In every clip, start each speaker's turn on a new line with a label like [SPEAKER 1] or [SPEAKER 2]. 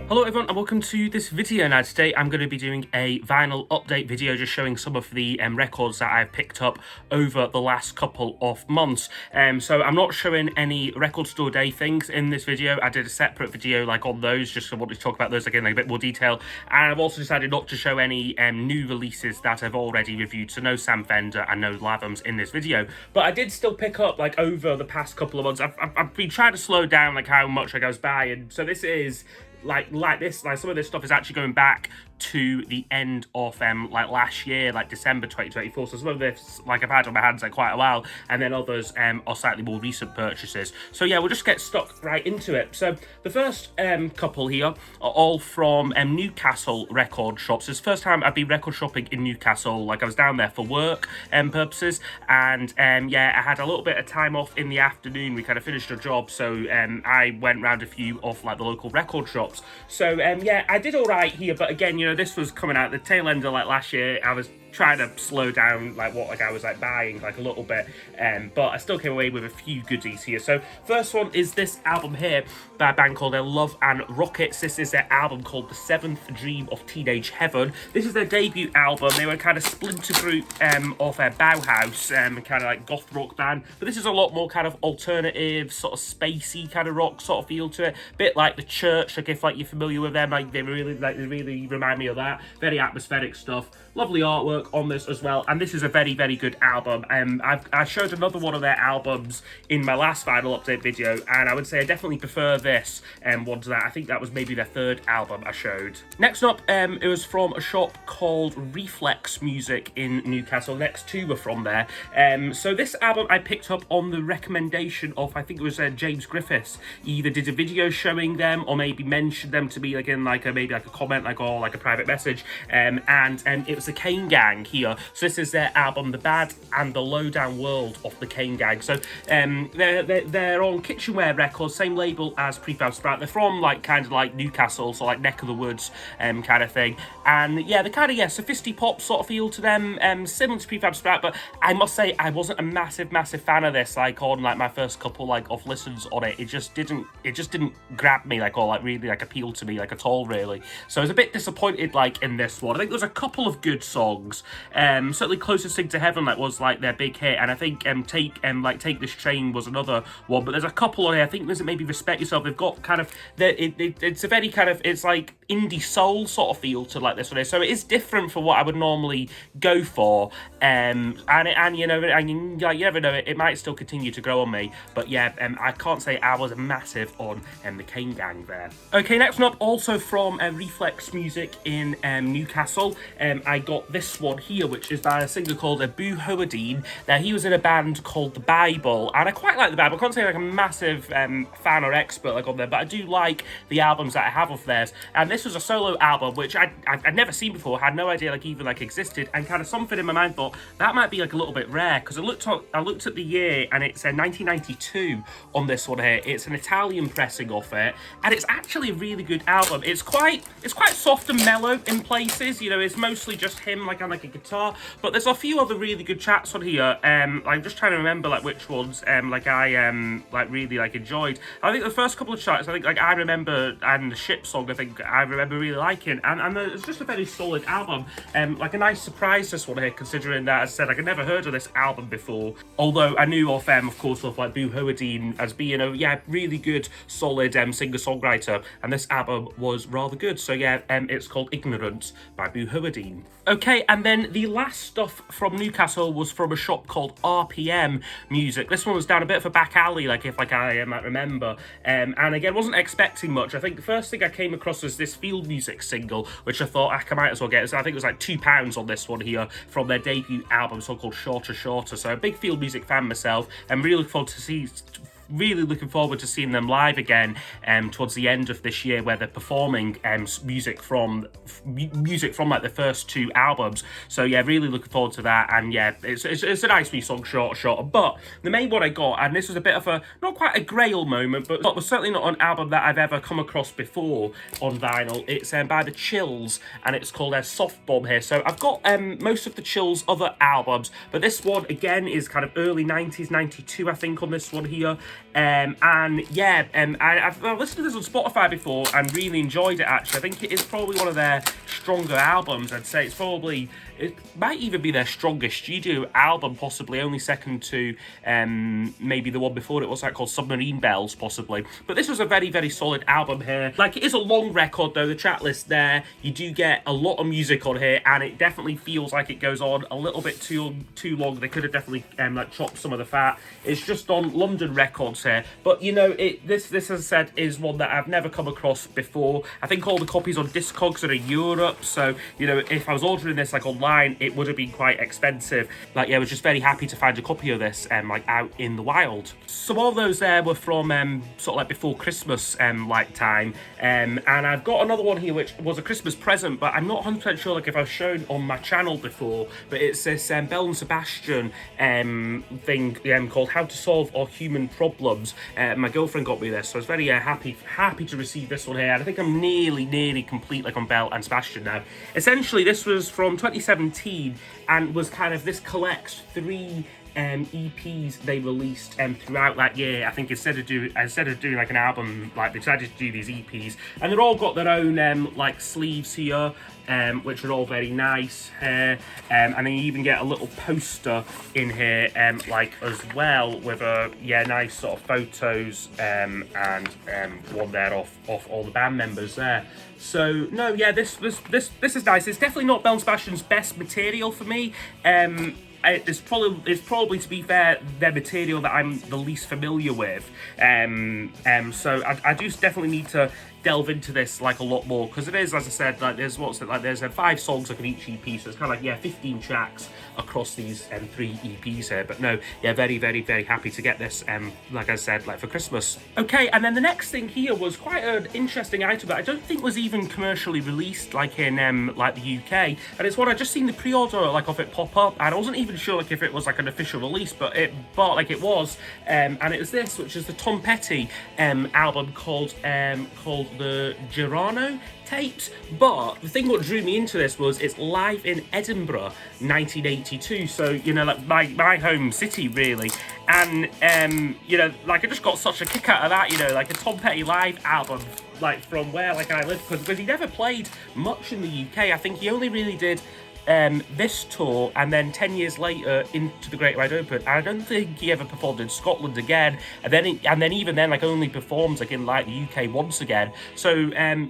[SPEAKER 1] Hello everyone and welcome to this video. Now today I'm going to be doing a vinyl update video just showing some of the records that I've picked up over the last couple of months. So I'm not showing any record store day things in this video. I did a separate video like on those, just so I wanted to talk about those again in a bit more detail. And I've also decided not to show any new releases that I've already reviewed, so no Sam Fender and no Lathams in this video. But I did still pick up like over the past couple of months. I've been trying to slow down like how much I goes by, and so this is like some of this stuff is actually going back to the end of like last year, like December 2024. So some of this like I've had on my hands like quite a while, and then others are slightly more recent purchases. So yeah, we'll just get stuck right into it. So the first couple here are all from Newcastle record shops. It's the first time I've been record shopping in Newcastle. Like I was down there for work purposes, and yeah, I had a little bit of time off in the afternoon. We kind of finished a job, so I went round a few of like the local record shops. So yeah, I did all right here, but again, you know, this was coming out the tail end of like last year. I was trying to slow down like what like I was like buying like a little bit, but I still came away with a few goodies here. So first one is this album here by a band called Love and Rockets. This is their album called The Seventh Dream of Teenage Heaven. This is their debut album. They were kind of splinter group of Bauhaus, kind of like goth rock band, but this is a lot more kind of alternative, sort of spacey kind of rock sort of feel to it. Bit like The Church, like if like you're familiar with them, like they really remind me of that. Very atmospheric stuff. Lovely artwork on this as well, and this is a very good album. I showed another one of their albums in my last vinyl update video, and I would say I definitely prefer this one to that. I think that was maybe their third album I showed. Next up, it was from a shop called Reflex Music in Newcastle. Next two were from there. So this album I picked up on the recommendation of, I think it was James Griffiths. He either did a video showing them or maybe mentioned them to me like in like a maybe like a comment like or like a private message, and it was the Kane Gang here. So this is their album The Bad and the Lowdown World of the Kane Gang. So they're on Kitchenware Records, same label as Prefab Sprout. They're from like kind of like Newcastle, so like neck of the woods kind of thing. And yeah, they're kind of sophisti pop sort of feel to them, similar to Prefab Sprout. But I must say I wasn't a massive fan of this. Like on like my first couple like of listens on it, it just didn't grab me like or like really like appeal to me like at all really. So I was a bit disappointed like in this one. I think there's a couple of good songs. Certainly Closest Thing to Heaven like was like their big hit, and I think Take This Train was another one. But there's a couple on here. I think there's maybe Respect Yourself. They've got kind of it's a very kind of, it's like indie soul sort of feel to like this one here. So it is different from what I would normally go for. And you know, and like you never know, it might still continue to grow on me. But yeah, I can't say I was massive on the Kane Gang there. Okay, next one up, also from Reflex Music in Newcastle. I got this one here, which is by a singer called Buhoine. Now he was in a band called The Bible, and I quite like The Bible. I can't say like a massive fan or expert like on them, but I do like the albums that I have of theirs. And this was a solo album which I'd never seen before, had no idea like even like existed, and kind of something in my mind thought that might be like a little bit rare, because I looked at the year and it's 1992 on this one here. It's an Italian pressing of it, and it's actually a really good album. It's quite soft and mellow in places. You know, it's mostly just him like on like a guitar, but there's a few other really good tracks on here. I'm just trying to remember like which ones like I like really like enjoyed. I think the first couple of tracks, I think like I Remember and the Ship Song, I think I remember really liking, and it's just a very solid album. Like a nice surprise this one here, considering that, as I said, like I never heard of this album before. Although I knew of course of like Buhoine as being a really good solid singer-songwriter, and this album was rather good. So yeah, it's called Ignorance by Buhoine. Okay, and then the last stuff from Newcastle was from a shop called RPM Music. This one was down a bit of a back alley, like if like I might remember. And again, wasn't expecting much. I think the first thing I came across was this field music single, which I thought I might as well get. So I think it was like £2 on this one here from their debut album, so called Shorter. So a big field music fan myself. I'm really looking forward to seeing them live again towards the end of this year, where they're performing music from like the first two albums. So yeah, really looking forward to that. And yeah, it's a nice wee song, Shorter. But the main one I got, and this was a bit of a not quite a grail moment, but was certainly not an album that I've ever come across before on vinyl. It's by the Chills, and it's called Soft Bomb here. So I've got most of the Chills' other albums, but this one again is kind of early 90s, 92 I think on this one here. And yeah, I've listened to this on Spotify before and really enjoyed it, actually. I think it is probably one of their stronger albums. I'd say it might even be their strongest studio album, possibly, only second to maybe the one before it was called Submarine Bells, possibly. But this was a very, very solid album here. Like, it is a long record, though, the track list there. You do get a lot of music on here, and it definitely feels like it goes on a little bit too long. They could have definitely chopped some of the fat. It's just on London Records here. But, you know, this, as I said, is one that I've never come across before. I think all the copies on Discogs are in Europe, so, you know, if I was ordering this, like, online, it would have been quite expensive. Like, yeah, I was just very happy to find a copy of this, like, out in the wild. So all those there were from, sort of like before Christmas, like, time. And I've got another one here, which was a Christmas present, but I'm not 100% sure, like, if I've shown on my channel before, but it's this Belle Sebastian thing called How to Solve Our Human Problems. My girlfriend got me this, so I was very happy to receive this one here. And I think I'm nearly complete, like, on Belle and Sebastian now. Essentially, this was from 2017 and was kind of, this collects 3 EPs they released throughout that year. I think instead of doing like an album, like, they decided to do these EPs, and they've all got their own like sleeves here, which are all very nice here, and then you even get a little poster in here, like, as well, with a nice sort of photos and one there of all the band members there. So no, yeah, this is nice. It's definitely not Belle Sebastian's best material for me. It's probably, to be fair, their material that I'm the least familiar with. So I do definitely need to delve into this, like, a lot more, because it is, as I said, like, there's 5 songs like on each EP, so it's kind of like 15 tracks across these 3 EPs here. But no, yeah, very, very, very happy to get this, like I said, like, for Christmas. Okay, and then the next thing here was quite an interesting item that I don't think was even commercially released, like, in like the UK, and it's one I just seen the pre-order, like, of it pop up, and I wasn't even sure, like, if it was like an official release, but it was, and it was this, which is the Tom Petty album called the Girano tapes. But the thing what drew me into this was it's live in Edinburgh 1982, so, you know, like my home city, really. And you know, like, I just got such a kick out of that, you know, like a Tom Petty live album, like, from where, like, I live, because he never played much in the UK. I think he only really did this tour, and then 10 years later into the Great Wide Open. I don't think he ever performed in Scotland again, and then even then, like, only performs, like, in, like, the UK once again. So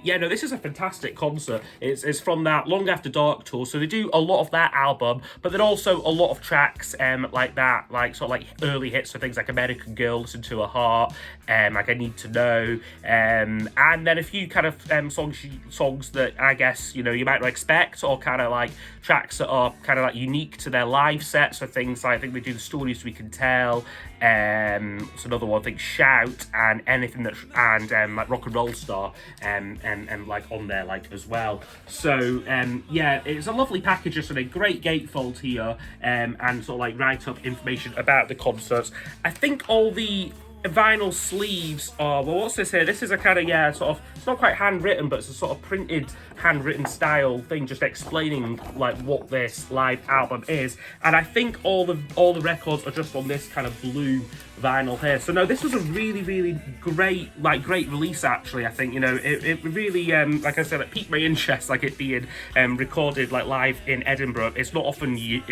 [SPEAKER 1] yeah, no, this is a fantastic concert. It's from that Long After Dark tour, so they do a lot of that album, but then also a lot of tracks like that, like, sort of like early hits, so things like American Girl, Listen to Her Heart, like I Need to Know, and then a few kind of songs that I guess, you know, you might not expect, or kind of like tracks that are kind of like unique to their live sets, so things like, I think they do The Stories We Can Tell, it's another one, I think Shout, and anything that, and like Rock and Roll Star, and like on there, like, as well. So yeah, it's a lovely package, just a great gatefold here, and sort of like write up information about the concerts. I think all the vinyl sleeves are, well, what's this here? This is a kind of, sort of, it's not quite handwritten, but it's a sort of printed, handwritten style thing, just explaining, like, what this live album is. And I think all the records are just on this kind of blue vinyl here. So no, this was a really, really great release, actually. I think, you know, it really, like I said, it piqued my interest, like, it being recorded, like, live in Edinburgh. It's not often you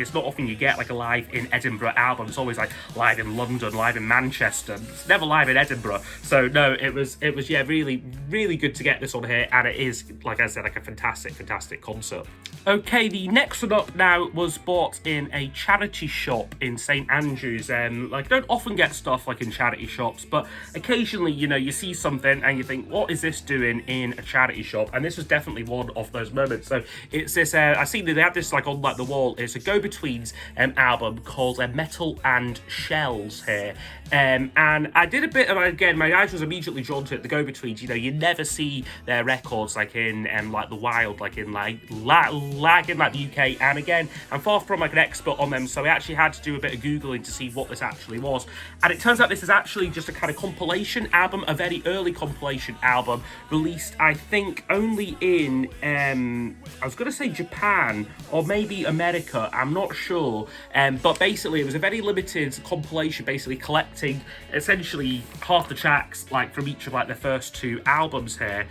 [SPEAKER 1] get, like, a live in Edinburgh album. It's always, like, live in London, live in Manchester. It's never live in Edinburgh. So no, it was yeah, really, really good to get this on here, and it is, like I said, like, a fantastic concert. Okay, the next one up now was bought in a charity shop in St Andrews. Like, I don't often get stuff, like, in charity shops, but occasionally, you know, you see something and you think, what is this doing in a charity shop? And this was definitely one of those moments. So it's this, I see that they have this, like, on, like, the wall. It's a Gobetweens album called Metal and Shells here. And I did a bit of, again, my eyes was immediately drawn to it, the Gobetweens. You know, you never see their records, like, in like the wild, like, in like in like the UK. And again, I'm far from, like, an expert on them, so I actually had to do a bit of Googling to see what this actually was. And it turns out this is actually just a kind of compilation album, a very early compilation album, released, I think, only in, I was going to say Japan, or maybe America, I'm not sure. But basically, it was a very limited compilation, basically collecting essentially half the tracks, like, from each of, like, the first 2 albums here.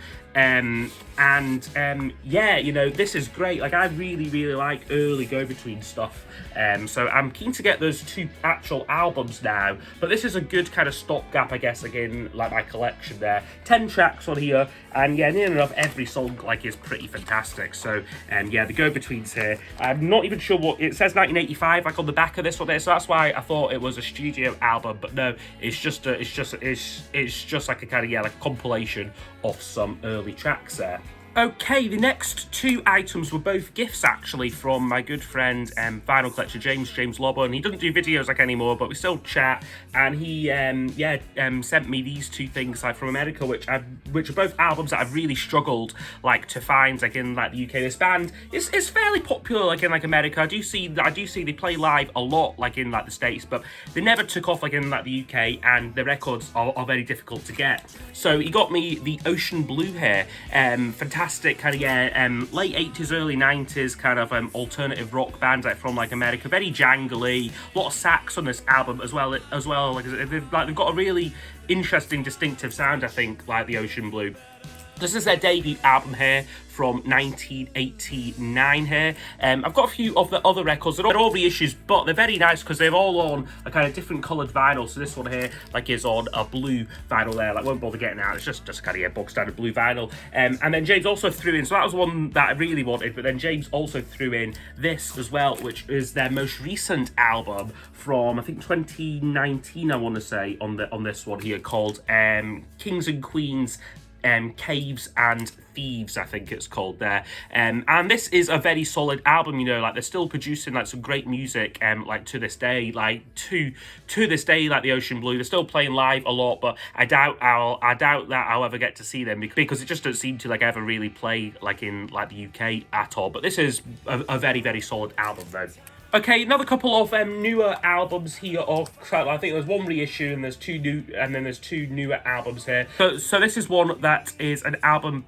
[SPEAKER 1] Yeah, you know, this is great. Like, I really like early Gobetweens stuff. So I'm keen to get those 2 actual albums now. But this is a good kind of stopgap, I guess, again, like my collection there. 10 tracks on here, and yeah, near enough every song, like, is pretty fantastic. So, yeah, the Gobetweens here. I'm not even sure what it says. 1985, like on the back of this one there. So that's why I thought it was a studio album. But no, it's just like a kind of, yeah, like a compilation of some early tracks there. Okay, the next 2 items were both gifts, actually, from my good friend, vinyl collector James Lobbo, and he doesn't do videos like anymore, but we still chat, and he, sent me these 2 things, like, from America, which are both albums that I've really struggled, like, to find, like, in, like, the UK. This band is fairly popular, like, in, like, America. I do see they play live a lot, like, in, like, the States, but they never took off, like, in, like, the UK, and the records are very difficult to get. So he got me the Ocean Blue here, fantastic kind of, yeah, late 80s, early 90s kind of alternative rock band, like, from, like, America. Very jangly, a lot of sax on this album as well. Like, they've got a really interesting, distinctive sound, I think, like the Ocean Blue. This is their debut album here from 1989 here. I've got a few of the other records. They're all reissues, but they're very nice because they're all on a kind of different coloured vinyl. So this one here, like, is on a blue vinyl there. Like, won't bother getting out. It's just kind of, yeah, bog standard blue vinyl. And then James also threw in, so that was one that I really wanted, but then James also threw in this as well, which is their most recent album from, I think, 2019, I want to say, on this one here, called Kings and Queens, Caves and Thieves, I think it's called there. And this is a very solid album, you know, like, they're still producing, like, some great music, like, to this day, like, to this day, like the Ocean Blue. They're still playing live a lot, but I doubt that I'll ever get to see them, because it just doesn't seem to, like, ever really play, like, in, like, the UK at all. But this is a very solid album, though. Okay, another couple of newer albums here. I think there's one reissue and there's 2 newer albums here. So this is one that is an album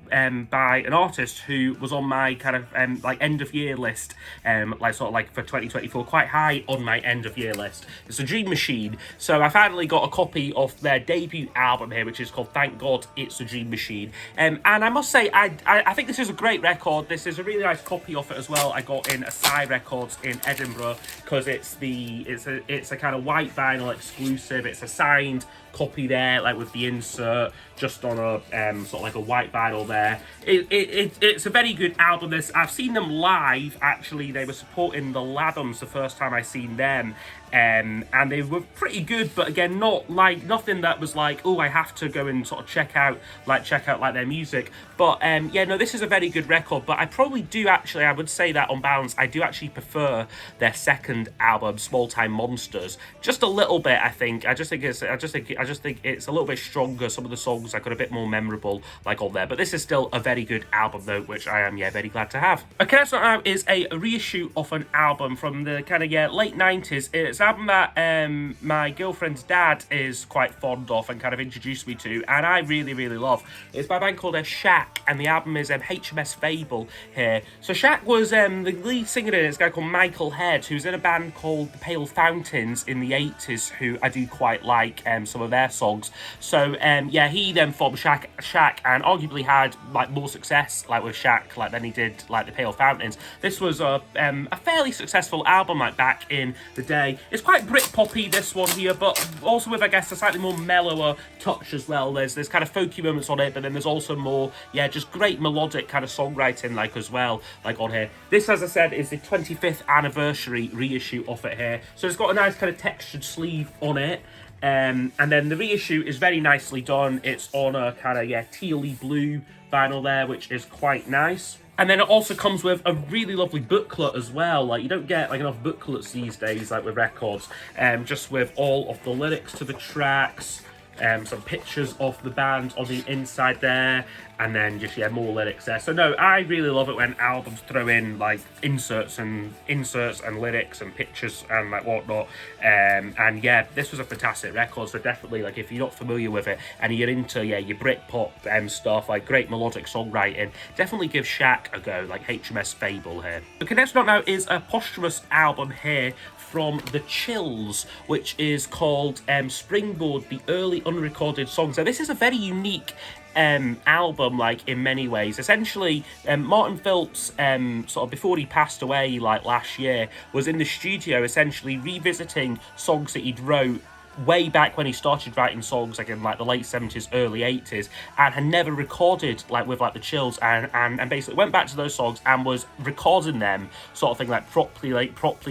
[SPEAKER 1] by an artist who was on my kind of like end of year list, like, sort of, like, for 2024, quite high on my end of year list. It's a Dream Machine. So I finally got a copy of their debut album here, which is called Thank God It's a Dream Machine. And I must say, I think this is a great record. This is a really nice copy of it as well. I got in Asai Records in Edinburgh, because it's a kind of white vinyl exclusive. It's a signed copy there, like, with the insert just on a sort of like a white vinyl there. It's a very good album. I've seen them live, actually. They were supporting the Lathams the first time I seen them, and they were pretty good, but again, not like, nothing that was like, oh, I have to go and sort of check out like their music. But yeah, no, this is a very good record. But I probably do actually, I would say that Unbounds, I do actually prefer their second album, Small Time Monsters, just a little bit. I think it's a little bit stronger. Some of the songs I got a bit more memorable, like, on there. But this is still a very good album, though, which I am, yeah, very glad to have. Okay, next one now is a reissue of an album from the kind of, yeah, late 90s. It's an album that my girlfriend's dad is quite fond of and kind of introduced me to, and I really love. It's by a band called Shaq, and the album is HMS Fable here. So Shaq was the lead singer in it, is a guy called Michael Head, who's in a band called The Pale Fountains in the 80s, who I do quite like some of their songs. So yeah, he then formed Shaq, and arguably had, like, more success, like, with Shaq, like, than he did, like, The Pale Fountains. This was a fairly successful album, like, back in the day. It's quite Brit-poppy, this one here, but also with, I guess, a slightly more mellower touch as well. There's kind of folky moments on it, but then there's also more, yeah, just great melodic kind of songwriting, like, as well, like, on here. This, as I said, is the 25th anniversary reissue of it here. So it's got a nice kind of textured sleeve on it. And then the reissue is very nicely done. It's on a kind of, yeah, tealy blue vinyl there, which is quite nice. And then it also comes with a really lovely booklet as well. Like, you don't get, like, enough booklets these days, like, with records. Just with all of the lyrics to the tracks, some pictures of the band on the inside there, and then just, yeah, more lyrics there. So no, I really love it when albums throw in like inserts and lyrics and pictures and like whatnot. And yeah, this was a fantastic record. So definitely, like, if you're not familiar with it and you're into, yeah, your Britpop stuff, like great melodic songwriting, definitely give Shaq a go, like HMS Fable here. Okay, next up now is a posthumous album here from The Chills, which is called Springboard, the Early Unrecorded Songs. Now, this is a very unique album, like, in many ways. Essentially, Martin Phillips, sort of before he passed away, like, last year, was in the studio, essentially revisiting songs that he'd wrote way back when he started writing songs, like in like the late 70s, early 80s, and had never recorded like with like the Chills, and basically went back to those songs and was recording them sort of thing, like properly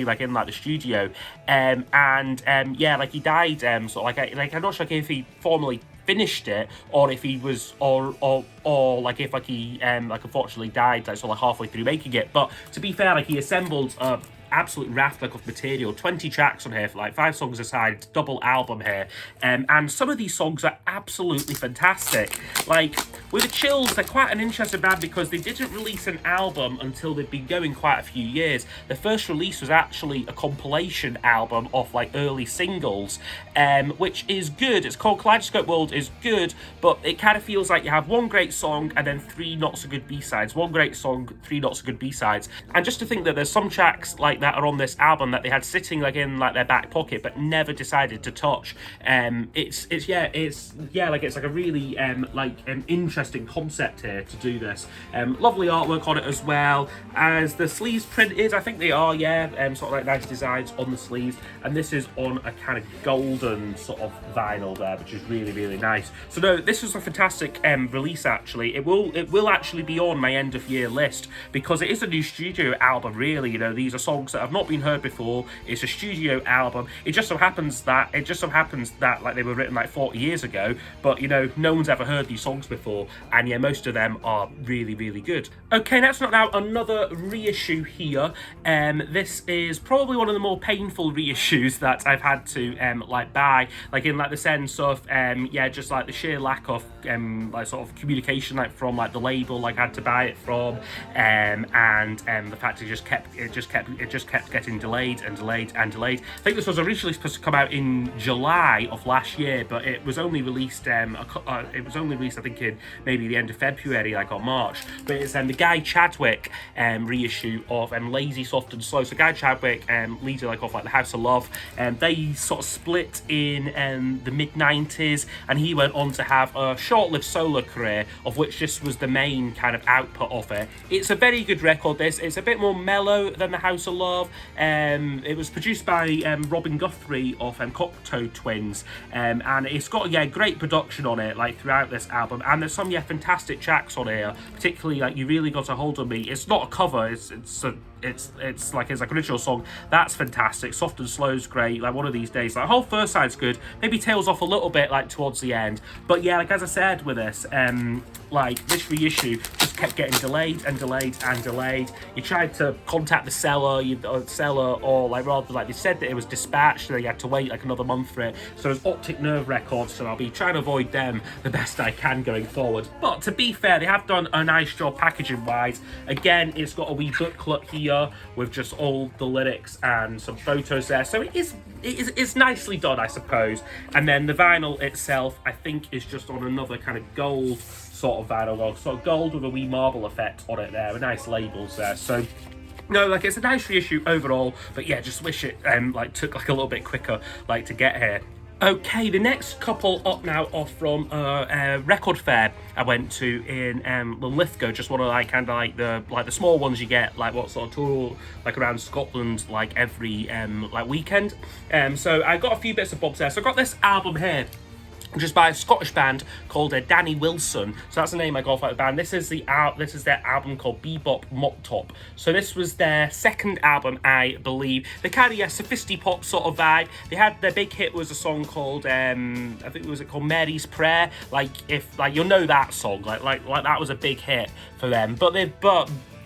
[SPEAKER 1] like in like the studio. Yeah, like he died sort of like I'm not sure if he formally finished it or if he was or like if like he like unfortunately died like sort of halfway through making it. But to be fair, like he assembled absolute raft like of material, 20 tracks on here for like 5 songs aside, double album here, and some of these songs are absolutely fantastic. Like with the Chills, they're quite an interesting band because they didn't release an album until they'd been going quite a few years. The first release was actually a compilation album of like early singles, which is good. It's called Kaleidoscope World, is good, but it kind of feels like you have one great song and then 3 not so good B-sides, one great song, 3 not so good B-sides. And just to think that there's some tracks like that are on this album that they had sitting like in like their back pocket but never decided to touch. It's like a really interesting concept here to do this. Lovely artwork on it as well, as the sleeves printed. I think they are, sort of like nice designs on the sleeves, and this is on a kind of golden sort of vinyl there, which is really, really nice. So no, this was a fantastic release. Actually, it will actually be on my end of year list because it is a new studio album. Really, you know, these are songs that have not been heard before. It's a studio album. It just so happens that like they were written like 40 years ago, but you know, no one's ever heard these songs before, and yeah, most of them are really, really good. Okay, next up now, another reissue here. This is probably one of the more painful reissues that I've had to like buy, like in like the sense of just like the sheer lack of like sort of communication like from like the label like I had to buy it from, and the fact it just kept getting delayed and delayed and delayed. I think this was originally supposed to come out in July of last year, but it was only released I think in maybe the end of February, like on March. But it's the Guy Chadwick reissue of Lazy, Soft and Slow. So Guy Chadwick, leader like of like the House of Love, they sort of split in the mid-90s, and he went on to have a short-lived solo career, of which this was the main kind of output of it. It's a very good record. It's a bit more mellow than the House of Love. It was produced by Robin Guthrie of Cocteau Twins, and it's got great production on it like throughout this album, and there's some fantastic tracks on here, particularly like You Really Got a Hold on Me. It's not a cover, it's like an original song. That's fantastic. Soft and Slow's great. Like One of These Days, like the whole first side's good, maybe tails off a little bit like towards the end, but yeah, like as I said with this, like this reissue just kept getting delayed and delayed and delayed. You tried to contact the seller, or like rather like they said that it was dispatched, so you had to wait like another month for it. So it's Optic Nerve Records, so I'll be trying to avoid them the best I can going forward. But to be fair, they have done a nice job packaging wise. Again, it's got a wee booklet here with just all the lyrics and some photos there, so it's nicely done, I suppose. And then the vinyl itself, I think, is just on another kind of gold sort of vinyl, sort of gold with a wee marble effect on it there, with nice labels there. So no, like it's a nice reissue overall, but yeah, just wish it like took like a little bit quicker like to get here. Okay, the next couple up now are from a record fair I went to in Lithgow, just one of like kind of like the small ones you get like what sort of tour like around Scotland like every like weekend. So I got a few bits of bobs there. So I got this album here, just by a Scottish band called Danny Wilson. So that's the name I got for the band. This is their album called Bebop Mop Top. So this was their second album, I believe. They carry a sophisti-pop sort of vibe. They had their big hit was a song called I think it was called Mary's Prayer. Like if like you'll know that song. Like that was a big hit for them. But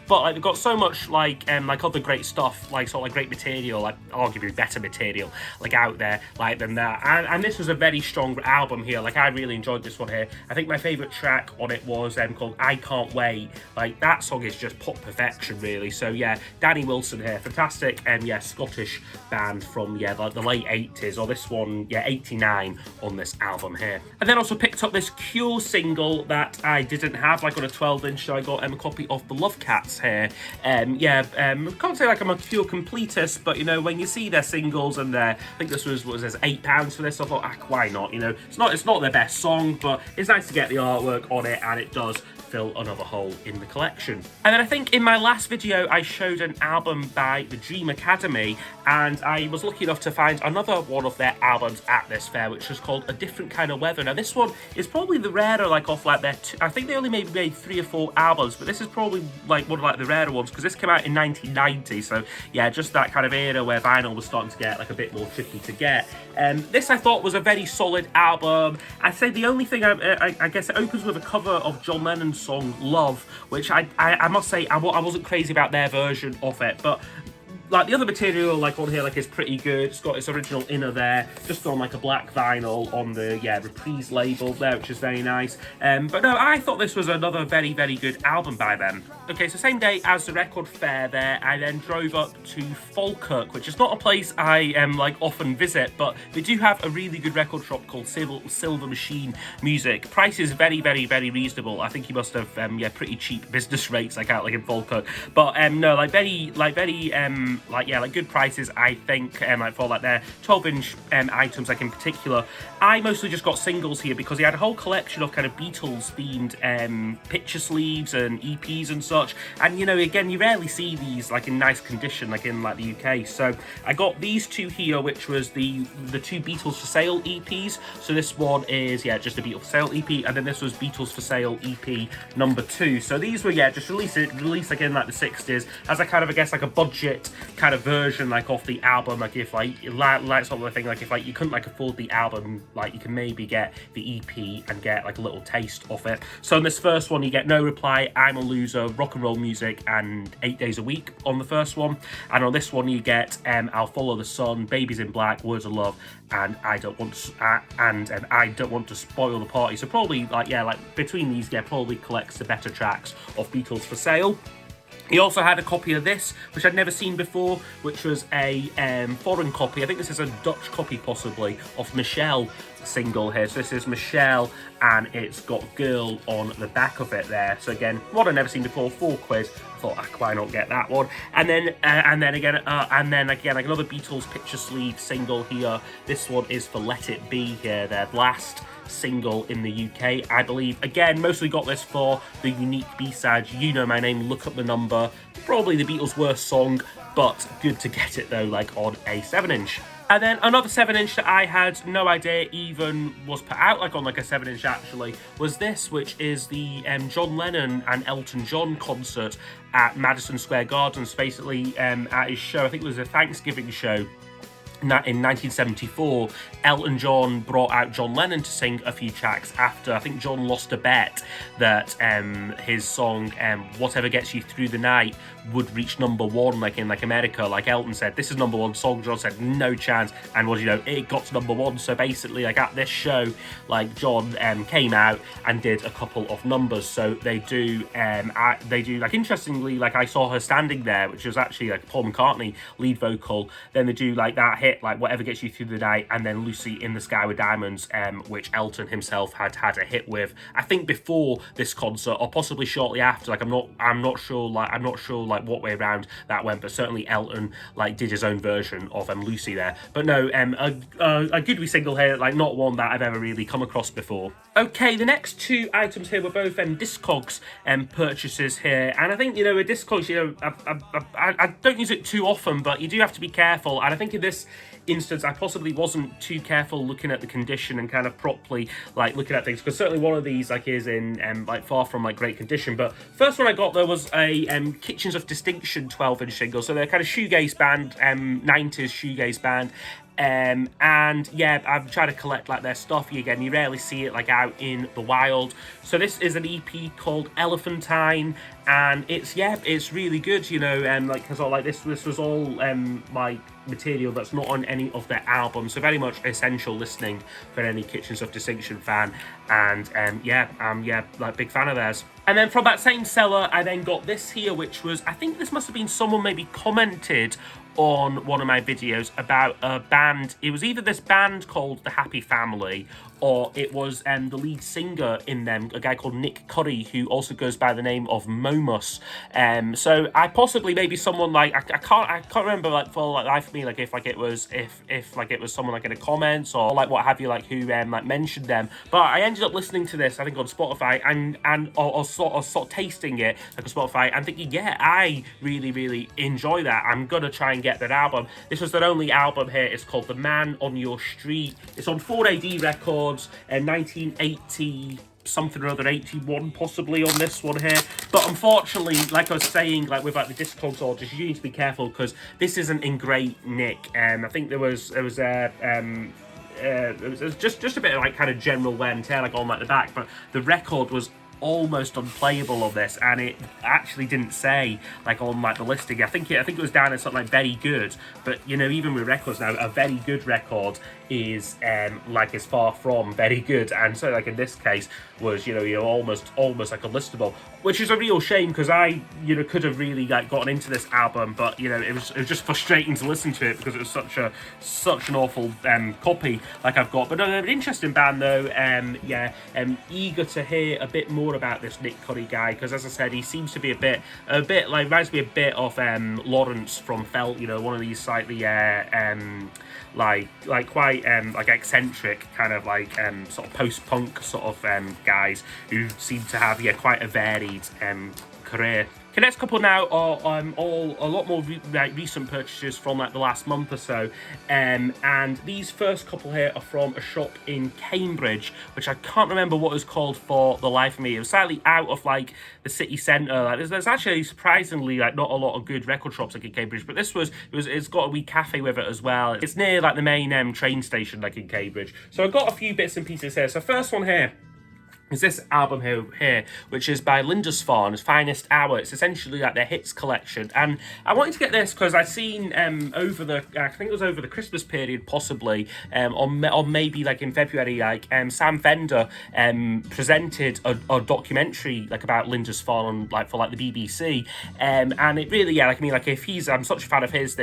[SPEAKER 1] but like they've got so much like other great stuff, like sort of like great material, like arguably better material, like out there, like than that. And this was a very strong album here. Like I really enjoyed this one here. I think my favourite track on it was called I Can't Wait. Like that song is just pop perfection, really. So yeah, Danny Wilson here, fantastic, yeah, Scottish band from like the late 80s, or this one, yeah, 89 on this album here. And then also picked up this Cure single that I didn't have, like on a 12-inch, so I got a copy of the Love Cats here. Can't say like I'm a Cure completist, but you know, when you see their singles and I think this was £8 for this, I thought, why not? You know, it's not their best song, but it's nice to get the artwork on it, and it does fill another hole in the collection. And then I think in my last video I showed an album by the Dream Academy, and I was lucky enough to find another one of their albums at this fair, which is called A Different Kind of Weather. Now this one is probably the rarer, like off like their I think they only made 3 or 4 albums, but this is probably like one of like the rarer ones, because this came out in 1990, so yeah, just that kind of era where vinyl was starting to get like a bit more tricky to get. This I thought was a very solid album. I'd say the only thing I guess it opens with a cover of John Lennon's song Love, which I must say I wasn't crazy about their version of it, but like the other material like on here like is pretty good. It's got its original inner there, just on like a black vinyl on the Reprise label there, which is very nice. But no, I thought this was another very, very good album by them. Okay, so same day as the record fair there, I then drove up to Falkirk, which is not a place I like often visit, but they do have a really good record shop called Silver Machine Music. Price is very, very, very reasonable. I think you must have pretty cheap business rates like out like in Falkirk. But no, like very good prices, I think, like for like their 12-inch items, like in particular. I mostly just got singles here because he had a whole collection of kind of Beatles themed picture sleeves and EPs and such, and you know, again, you rarely see these like in nice condition like in like the UK. So I got these two here, which was the 2 Beatles for Sale EPs. So this one is just a Beatles for Sale EP, and then this was Beatles for Sale EP number 2. So these were just released like in like the 60s as a kind of, I guess, like a budget kind of version like off the album. Like if like sort of the thing, like if like you couldn't like afford the album, like you can maybe get the EP and get like a little taste of it. So in this first one you get No Reply, I'm a Loser, Rock and Roll Music, and 8 Days a Week on the first one. And on this one you get I'll Follow the Sun, Babies in Black, Words of Love, and I Don't Want to Spoil the Party. So probably like between these probably collects the better tracks of Beatles for Sale. He also had a copy of this, which I'd never seen before, which was a foreign copy. I think this is a Dutch copy, possibly, of Michelle single here. So this is Michelle, and it's got Girl on the back of it there. So again, one I'd never seen before, £4. I thought, why not get that one? And then again, like another Beatles picture sleeve single here. This one is for Let It Be here, their last single in the UK, I believe. Again, mostly got this for the unique B-side, You Know My Name, Look Up the Number. Probably the Beatles' worst song, but good to get it though, like on a 7-inch. And then another 7-inch that I had no idea even was put out like on like a 7-inch actually was this, which is the John Lennon and Elton John concert at Madison Square Gardens, basically at his show. I think it was a Thanksgiving show. In 1974, Elton John brought out John Lennon to sing a few tracks after I think John lost a bet that his song Whatever Gets You Through the Night would reach number 1 like in like America. Like Elton said, this is number 1 song. John said no chance, and it got to number 1. So basically, like at this show, like John came out and did a couple of numbers. So they do like, interestingly, like I saw her standing there, which was actually like Paul McCartney lead vocal. Then they do like that hit, like Whatever Gets You Through the Night, and then Lucy in the Sky with Diamonds, which Elton himself had a hit with, I think before this concert or possibly shortly after. Like I'm not sure like what way around that went, but certainly Elton like did his own version of Lucy there. But no, a good wee single here, like not one that I've ever really come across before. Okay, the next 2 items here were both Discogs purchases here, and I think a Discogs, I don't use it too often, but you do have to be careful. And I think in this instance I possibly wasn't too careful looking at the condition and kind of properly like looking at things, because certainly one of these like is in like far from like great condition. But first one I got there was a Kitchens of Distinction 12-inch single, so they're kind of shoegaze band, 90s shoegaze band. And yeah, I've tried to collect like their stuff. Again, you rarely see it like out in the wild. So this is an EP called Elephantine, and it's really good, you know, like, because like this was all like material that's not on any of their albums, so very much essential listening for any Kitchens of Distinction fan. And like big fan of theirs. And then from that same seller, I then got this here, which was, I think this must have been someone maybe commented on one of my videos about a band. It was either this band called The Happy Family, or it was the lead singer in them, a guy called Nick Curry, who also goes by the name of Momus. So I possibly, maybe someone like, I can't remember like for like life of me, like if it was someone like in the comments or like what have you, like who like mentioned them. But I ended up listening to this, I think on Spotify, or sort of tasting it like on Spotify, and thinking, yeah, I really enjoy that. I'm gonna try and get that album. This was their only album here. It's called The Man on Your Street. It's on 4AD Records, 1980 something or other, 81 possibly on this one here. But unfortunately, like I was saying, like with like the Discogs orders, you need to be careful because this isn't in great nick. I think it was just a bit of like kind of general wear and tear like on like the back, but the record was almost unplayable on this, and it actually didn't say like on like the listing. I think it was down as something like very good, but you know, even with records now, a very good record is like is far from very good, and so like in this case was almost like unlistenable, which is a real shame because I could have really like gotten into this album, but it was just frustrating to listen to it because it was such an awful copy like I've got. But an interesting band though. Eager to hear a bit more about this Nick Curry guy, because as I said, he seems to be a bit like, reminds me a bit of Lawrence from Felt, one of these slightly like quite like eccentric kind of like sort of post-punk sort of guys who seem to have quite a varied career. The next couple now are all a lot more recent purchases from like the last month or so, and these first couple here are from a shop in Cambridge, which I can't remember what it was called for the life of me. It was slightly out of like the city centre. Like there's actually surprisingly like not a lot of good record shops like in Cambridge, but it's got a wee cafe with it as well. It's near like the main train station like in Cambridge. So I've got a few bits and pieces here. So first one here is this album here, which is by Lindesfest Finest Hour. It's essentially like their hits collection, and I wanted to get this because I seen I think it was over the Christmas period possibly, or maybe like in February, like Sam Fender presented a documentary like about Lindesfest on like for like the BBC, and it really I'm such a fan of his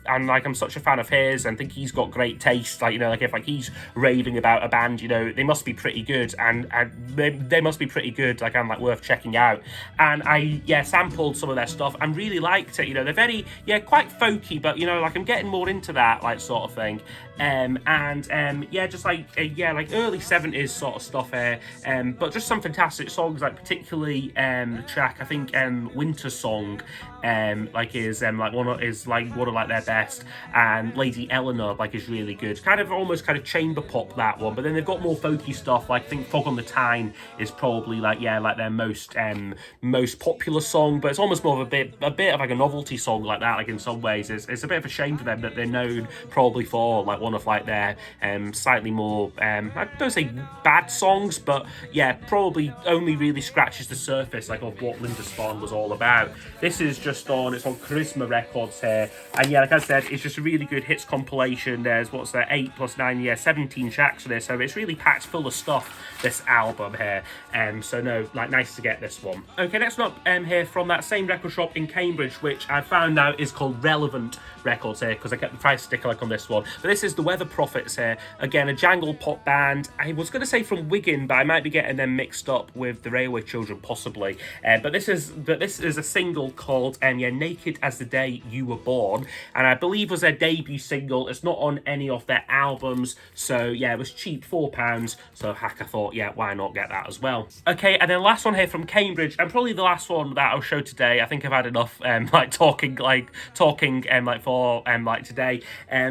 [SPEAKER 1] I'm such a fan of his and think he's got great taste, if he's raving about a band, they must be pretty good, and they must be pretty good, like worth checking out. And I sampled some of their stuff and really liked it. They're very quite folky, but like I'm getting more into that like sort of thing. Just like early 70s sort of stuff here, but just some fantastic songs, like particularly the track I think Winter Song is one of their best, and Lady Eleanor is really good, almost chamber pop, that one. But then they've got more folky stuff, like I think Fog on the Tyne is probably their most popular song, but it's almost more of a bit of like a novelty song like that. Like in some ways it's a bit of a shame for them that they're known probably for like one of like their slightly more I don't say bad songs, but probably only really scratches the surface like of what Lindesfest was all about. This is it's on Charisma Records here, and like I said, it's just a really good hits compilation. There's 8 plus 9 17 tracks for this, so it's really packed full of stuff, this album here. Nice to get this one. Okay, next one up here from that same record shop in Cambridge, which I found out is called Relevant Records here, because I kept the price sticker like on this one. But this is the Weather Prophets here, again a jangle pop band. I was going to say from Wigan, but I might be getting them mixed up with the Railway Children possibly. But this is a single called Naked as the Day You Were Born, and I believe was their debut single. It's not on any of their albums, so it was cheap, £4. So I thought, why not get that as well. Okay, and then last one here from Cambridge, and probably the last one that I'll show today. I think I've had enough talking for today.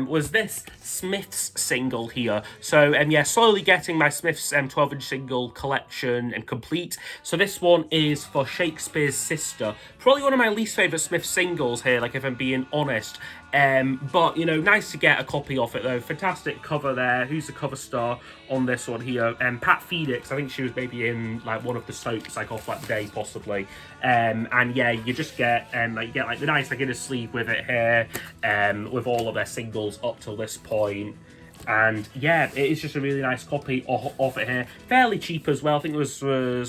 [SPEAKER 1] Was this Smiths single here. So slowly getting my Smiths 12-inch single collection and complete. So this one is for Shakespeare's Sister. Probably one of my least favourite Smiths singles here, like if I'm being honest. But, you know, nice to get a copy of it, though. Fantastic cover there. Who's the cover star on this one here? Pat Phoenix. I think she was maybe in, like, one of the soaps, like, off, like, Day, possibly. And, yeah, you just get, like, the nice, like, inner sleeve with it here, with all of their singles up till this point. And yeah, it is just a really nice copy of it here. Fairly cheap as well. I think it was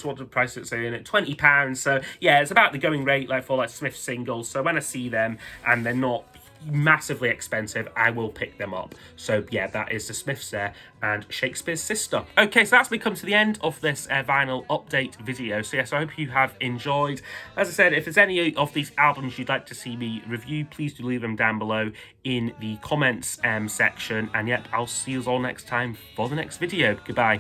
[SPEAKER 1] what did the price it say in it? £20. So yeah, it's about the going rate like for like Smith singles. So when I see them and they're not massively expensive, I will pick them up. So yeah, that is the Smiths there and Shakespeare's Sister. Okay, so that's become to the end of this vinyl update video. So yes, I hope you have enjoyed. As I said, if there's any of these albums you'd like to see me review, please do leave them down below in the comments section. And yep, I'll see you all next time for the next video. Goodbye.